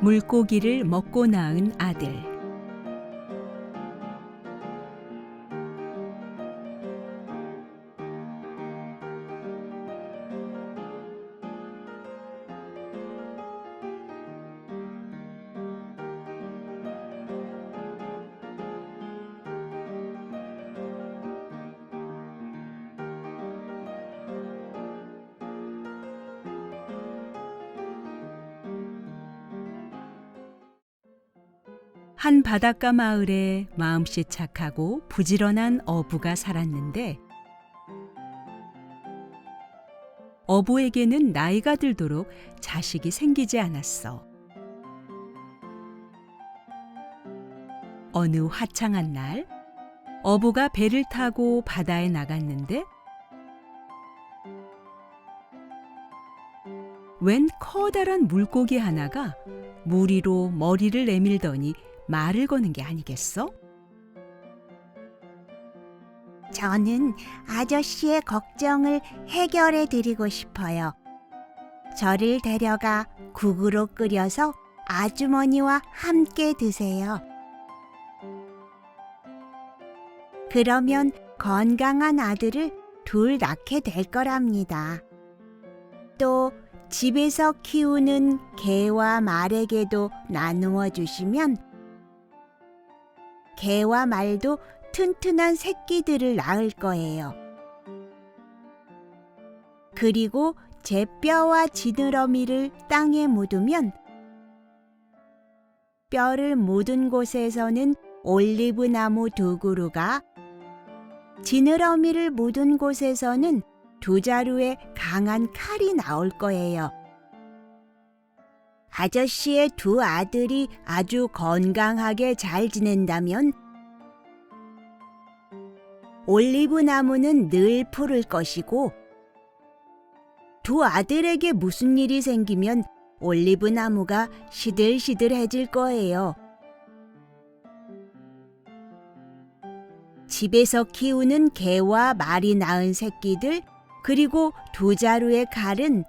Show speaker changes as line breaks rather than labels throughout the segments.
물고기를 먹고 낳은 아들. 한 바닷가 마을에 마음씨 착하고 부지런한 어부가 살았는데, 어부에게는 나이가 들도록 자식이 생기지 않았어. 어느 화창한 날, 어부가 배를 타고 바다에 나갔는데, 웬 커다란 물고기 하나가 물 위로 머리를 내밀더니 말을 거는 게 아니겠어?
저는 아저씨의 걱정을 해결해 드리고 싶어요. 저를 데려가 국으로 끓여서 아주머니와 함께 드세요. 그러면 건강한 아들을 둘 낳게 될 거랍니다. 또 집에서 키우는 개와 말에게도 나누어 주시면 개와 말도 튼튼한 새끼들을 낳을 거예요. 그리고 제 뼈와 지느러미를 땅에 묻으면 뼈를 묻은 곳에서는 올리브 나무 2그루가, 지느러미를 묻은 곳에서는 2자루의 강한 칼이 나올 거예요. 아저씨의 2 아들이 아주 건강하게 잘 지낸다면 올리브 나무는 늘 푸를 것이고, 2 아들에게 무슨 일이 생기면 올리브 나무가 시들시들해질 거예요. 집에서 키우는 개와 말이 낳은 새끼들, 그리고 2자루의 칼은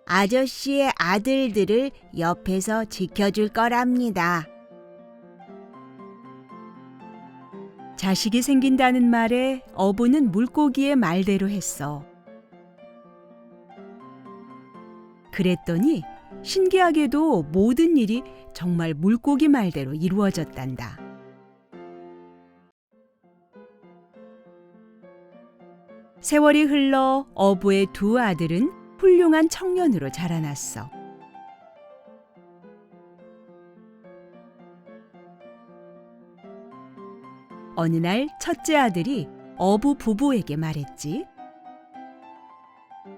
아저씨의 아들들을 옆에서 지켜줄 거랍니다.
자식이 생긴다는 말에 어부는 물고기의 말대로 했어. 그랬더니 신기하게도 모든 일이 정말 물고기 말대로 이루어졌단다. 세월이 흘러 어부의 2 아들은 훌륭한 청년으로 자라났어. 어느 날 첫째 아들이 어부 부부에게 말했지.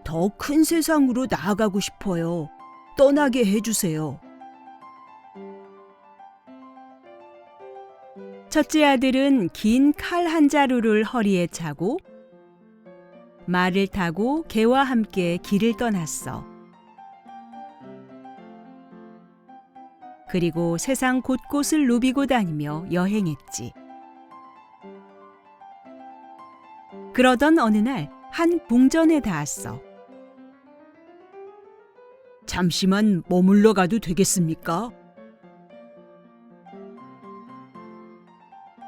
더 큰 세상으로 나아가고 싶어요. 떠나게 해주세요. 첫째 아들은 긴 칼 1자루를 허리에 차고 말을 타고 개와 함께 길을 떠났어. 그리고 세상 곳곳을 누비고 다니며 여행했지. 그러던 어느 날 한 궁전에 닿았어. 잠시만 머물러 가도 되겠습니까?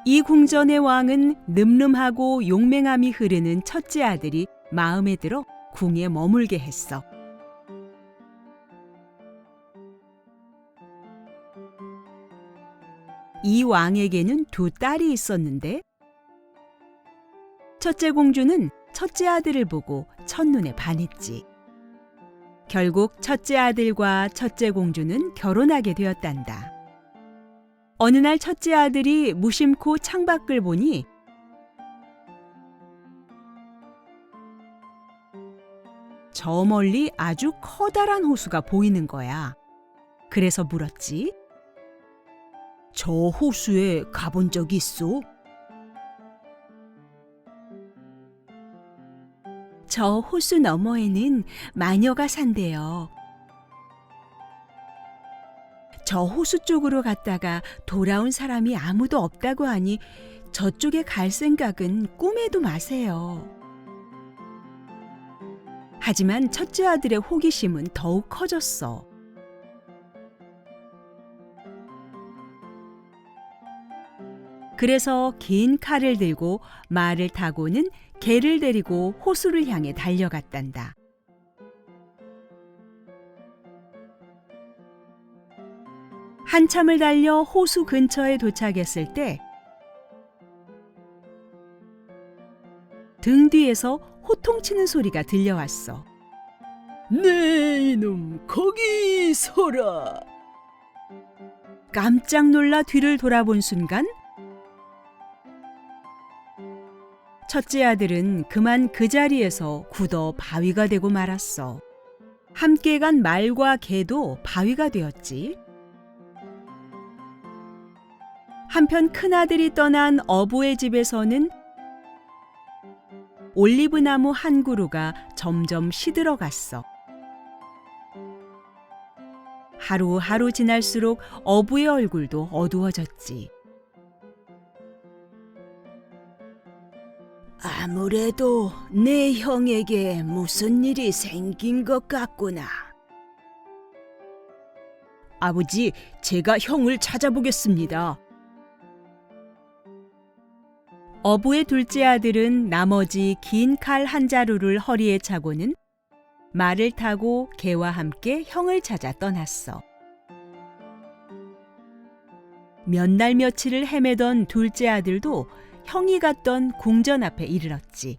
이 궁전의 왕은 늠름하고 용맹함이 흐르는 첫째 아들이 마음에 들어 궁에 머물게 했어. 이 왕에게는 2 딸이 있었는데, 첫째 공주는 첫째 아들을 보고 첫눈에 반했지. 결국 첫째 아들과 첫째 공주는 결혼하게 되었단다. 어느 날 첫째 아들이 무심코 창밖을 보니 저 멀리 아주 커다란 호수가 보이는 거야. 그래서 물었지. 저 호수에 가본 적이 있어? 저 호수 너머에는 마녀가 산대요. 저 호수 쪽으로 갔다가 돌아온 사람이 아무도 없다고 하니 저쪽에 갈 생각은 꿈에도 마세요. 하지만 첫째 아들의 호기심은 더욱 커졌어. 그래서 긴 칼을 들고 말을 타고는 개를 데리고 호수를 향해 달려갔단다. 한참을 달려 호수 근처에 도착했을 때 등 뒤에서 호통치는 소리가 들려왔어.
네 이놈 거기 서라.
깜짝 놀라 뒤를 돌아본 순간 첫째 아들은 그만 그 자리에서 굳어 바위가 되고 말았어. 함께 간 말과 개도 바위가 되었지. 한편 큰아들이 떠난 어부의 집에서는 올리브나무 한 그루가 점점 시들어갔어. 하루하루 지날수록 어부의 얼굴도 어두워졌지.
아무래도 내 형에게 무슨 일이 생긴 것 같구나.
아버지, 제가 형을 찾아보겠습니다.
어부의 둘째 아들은 나머지 긴 칼 한 자루를 허리에 차고는 말을 타고 개와 함께 형을 찾아 떠났어. 몇 날 며칠을 헤매던 둘째 아들도 형이 갔던 궁전 앞에 이르렀지.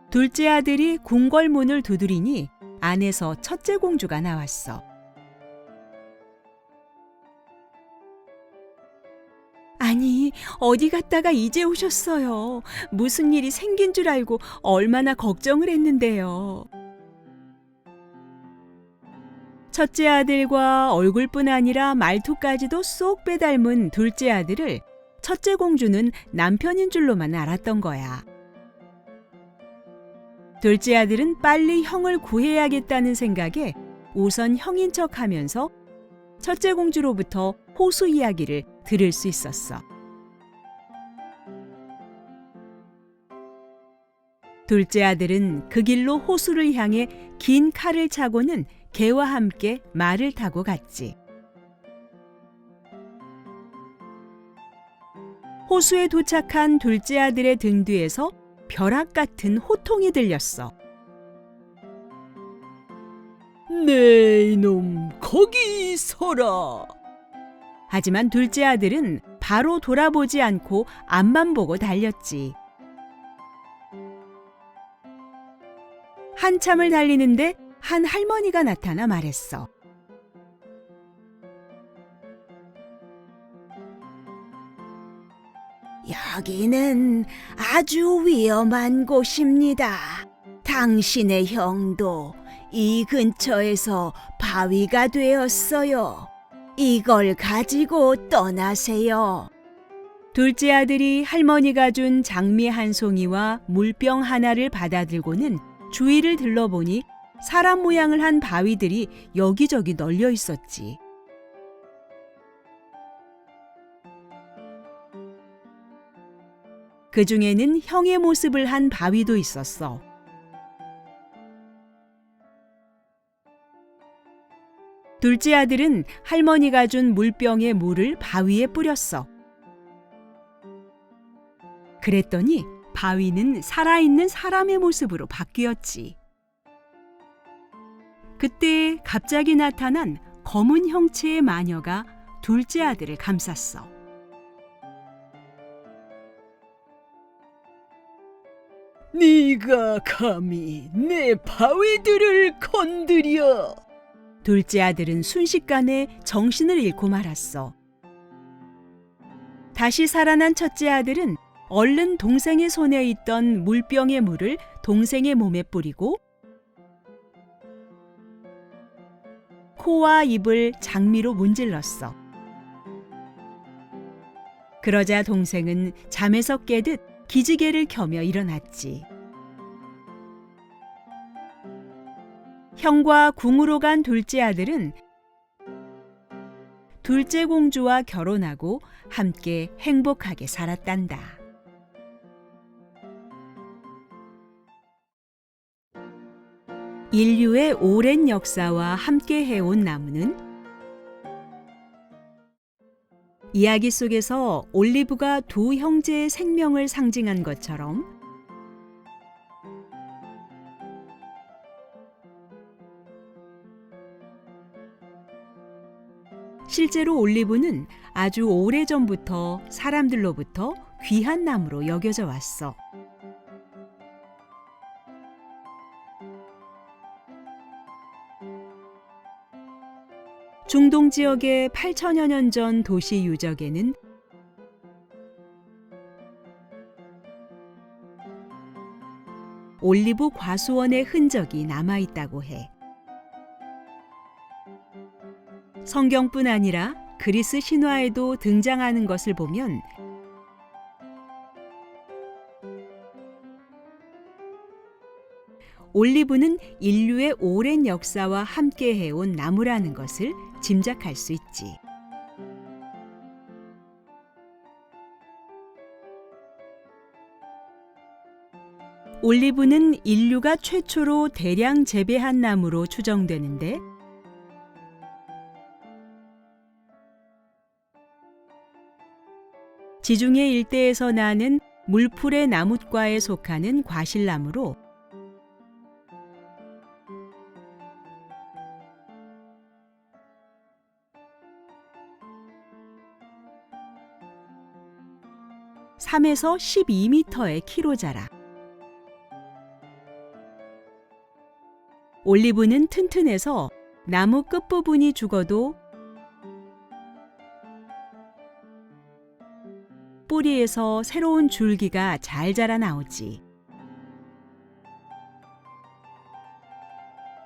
둘째 아들이 궁궐문을 두드리니 안에서 첫째 공주가 나왔어. 아니, 어디 갔다가 이제 오셨어요. 무슨 일이 생긴 줄 알고 얼마나 걱정을 했는데요. 첫째 아들과 얼굴뿐 아니라 말투까지도 쏙 빼닮은 둘째 아들을 첫째 공주는 남편인 줄로만 알았던 거야. 둘째 아들은 빨리 형을 구해야겠다는 생각에 우선 형인 척하면서 첫째 공주로부터 호수 이야기를 들을 수 있었어. 둘째 아들은 그 길로 호수를 향해 긴 칼을 차고는 개와 함께 말을 타고 갔지. 호수에 도착한 둘째 아들의 등 뒤에서 벼락 같은 호통이 들렸어.
네 이놈 거기 서라.
하지만 둘째 아들은 바로 돌아보지 않고 앞만 보고 달렸지. 한참을 달리는데 한 할머니가 나타나 말했어.
여기는 아주 위험한 곳입니다. 당신의 형도 이 근처에서 바위가 되었어요. 이걸 가지고 떠나세요.
둘째 아들이 할머니가 준 장미 한 송이와 물병 하나를 받아들고는 주위를 들러보니 사람 모양을 한 바위들이 여기저기 널려 있었지. 그 중에는 형의 모습을 한 바위도 있었어. 둘째 아들은 할머니가 준 물병에 물을 바위에 뿌렸어. 그랬더니 바위는 살아있는 사람의 모습으로 바뀌었지. 그때 갑자기 나타난 검은 형체의 마녀가 둘째 아들을 감쌌어.
네가 감히 내 바위들을 건드려.
둘째 아들은 순식간에 정신을 잃고 말았어. 다시 살아난 첫째 아들은 얼른 동생의 손에 있던 물병의 물을 동생의 몸에 뿌리고 코와 입을 장미로 문질렀어. 그러자 동생은 잠에서 깨듯 기지개를 켜며 일어났지. 형과 궁으로 간 둘째 아들은 둘째 공주와 결혼하고 함께 행복하게 살았단다. 인류의 오랜 역사와 함께 해온 나무는 이야기 속에서 올리브가 두 형제의 생명을 상징한 것처럼 실제로 올리브는 아주 오래전부터 사람들로부터 귀한 나무로 여겨져 왔어. 중동 지역의 8천여 년 전 도시 유적에는 올리브 과수원의 흔적이 남아있다고 해. 성경뿐 아니라 그리스 신화에도 등장하는 것을 보면 올리브는 인류의 오랜 역사와 함께 해온 나무라는 것을 짐작할 수 있지. 올리브는 인류가 최초로 대량 재배한 나무로 추정되는데 지중해 일대에서 나는 물풀의 나뭇과에 속하는 과실나무로 (3에서 12m의 키로 자라. 올리브는 튼튼해서 나무 끝부분이 죽어도 뿌리에서 새로운 줄기가 잘 자라나오지.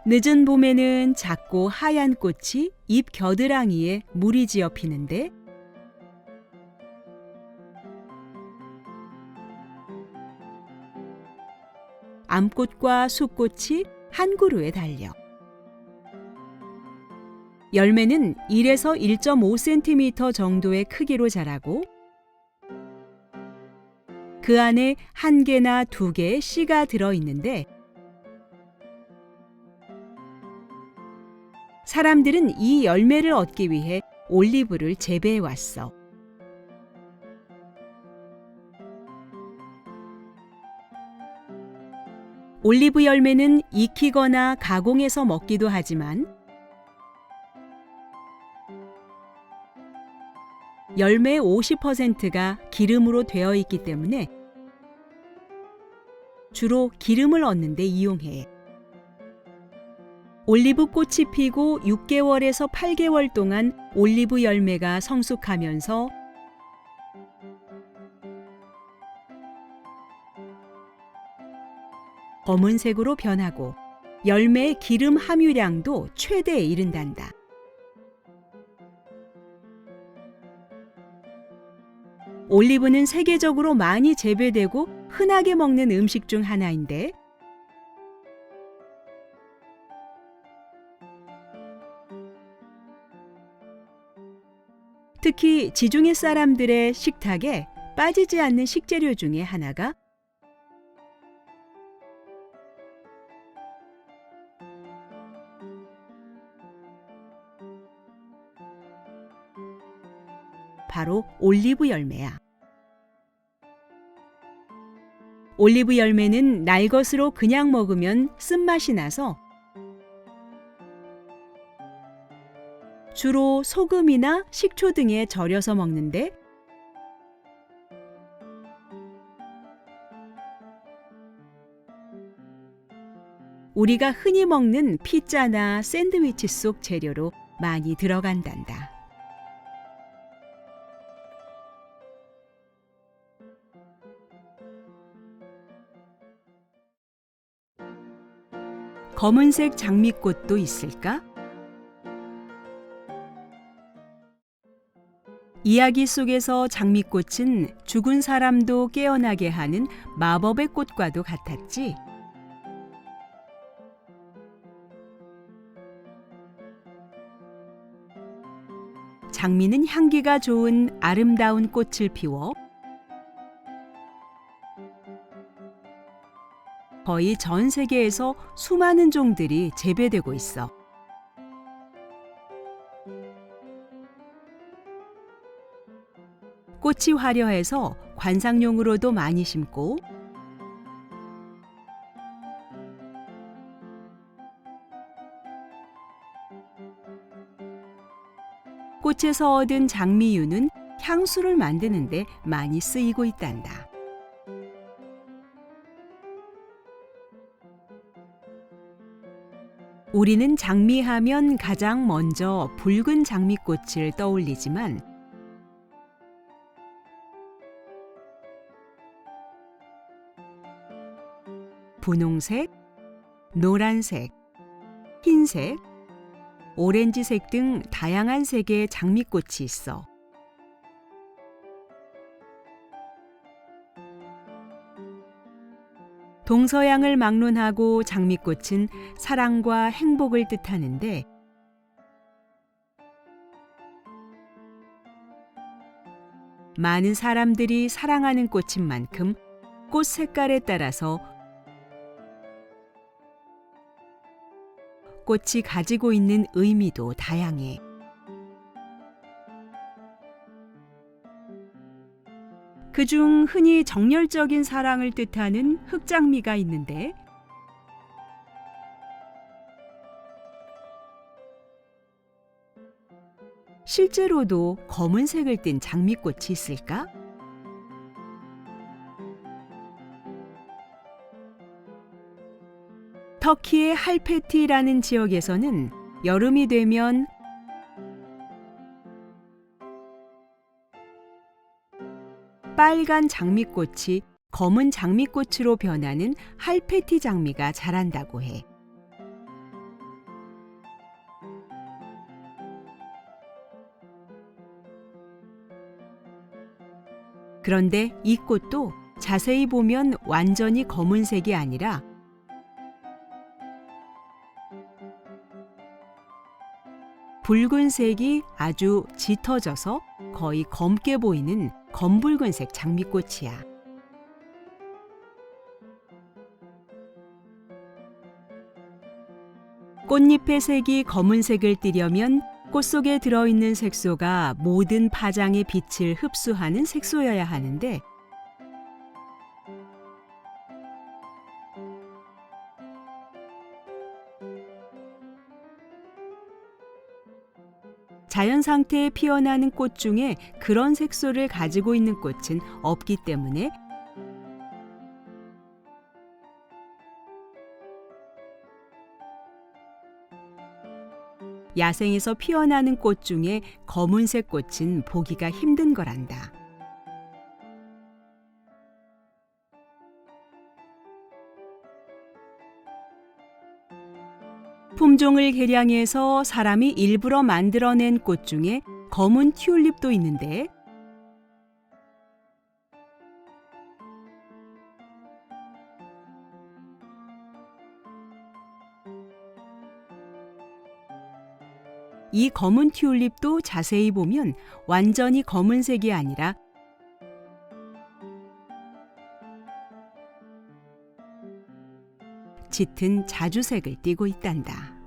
늦은 봄에는 작고 하얀 꽃이 잎 겨드랑이에 무리지어 피는데 암꽃과 숫꽃이 한 그루에 달려. 열매는 1에서 1.5cm 정도의 크기로 자라고 그 안에 1개나 2개의 씨가 들어있는데 사람들은 이 열매를 얻기 위해 올리브를 재배해 왔어. 올리브 열매는 익히거나 가공해서 먹기도 하지만 열매의 50%가 기름으로 되어 있기 때문에 주로 기름을 얻는 데 이용해. 올리브 꽃이 피고 6개월에서 8개월 동안 올리브 열매가 성숙하면서 검은색으로 변하고 열매의 기름 함유량도 최대에 이른단다. 올리브는 세계적으로 많이 재배되고 흔하게 먹는 음식 중 하나인데 특히 지중해 사람들의 식탁에 빠지지 않는 식재료 중에 하나가 바로 올리브 열매야. 올리브 열매는 날 것으로 그냥 먹으면 쓴맛이 나서 주로 소금이나 식초 등에 절여서 먹는데 우리가 흔히 먹는 피자나 샌드위치 속 재료로 많이 들어간단다. 검은색 장미꽃도 있을까? 이야기 속에서 장미꽃은 죽은 사람도 깨어나게 하는 마법의 꽃과도 같았지. 장미는 향기가 좋은 아름다운 꽃을 피워 거의 전 세계에서 수많은 종들이 재배되고 있어. 꽃이 화려해서 관상용으로도 많이 심고 꽃에서 얻은 장미유는 향수를 만드는데 많이 쓰이고 있단다. 우리는 장미하면 가장 먼저 붉은 장미꽃을 떠올리지만 분홍색, 노란색, 흰색, 오렌지색 등 다양한 색의 장미꽃이 있어. 동서양을 막론하고 장미꽃은 사랑과 행복을 뜻하는데 많은 사람들이 사랑하는 꽃인 만큼 꽃 색깔에 따라서 꽃이 가지고 있는 의미도 다양해. 그중 흔히 정열적인 사랑을 뜻하는 흑장미가 있는데 실제로도 검은색을 띤 장미꽃이 있을까? 터키의 할페티라는 지역에서는 여름이 되면 빨간 장미꽃이 검은 장미꽃으로 변하는 할페티 장미가 자란다고 해. 그런데 이 꽃도 자세히 보면 완전히 검은색이 아니라 붉은색이 아주 짙어져서 거의 검게 보이는 검붉은색 장미꽃이야. 꽃잎의 색이 검은색을 띠려면 꽃 속에 들어있는 색소가 모든 파장의 빛을 흡수하는 색소여야 하는데 자연 상태에 피어나는 꽃 중에 그런 색소를 가지고 있는 꽃은 없기 때문에 야생에서 피어나는 꽃 중에 검은색 꽃은 보기가 힘든 거란다. 품종을 개량해서 사람이 일부러 만들어낸 꽃 중에 검은 튤립도 있는데 이 검은 튤립도 자세히 보면 완전히 검은색이 아니라 짙은 자주색을 띠고 있단다.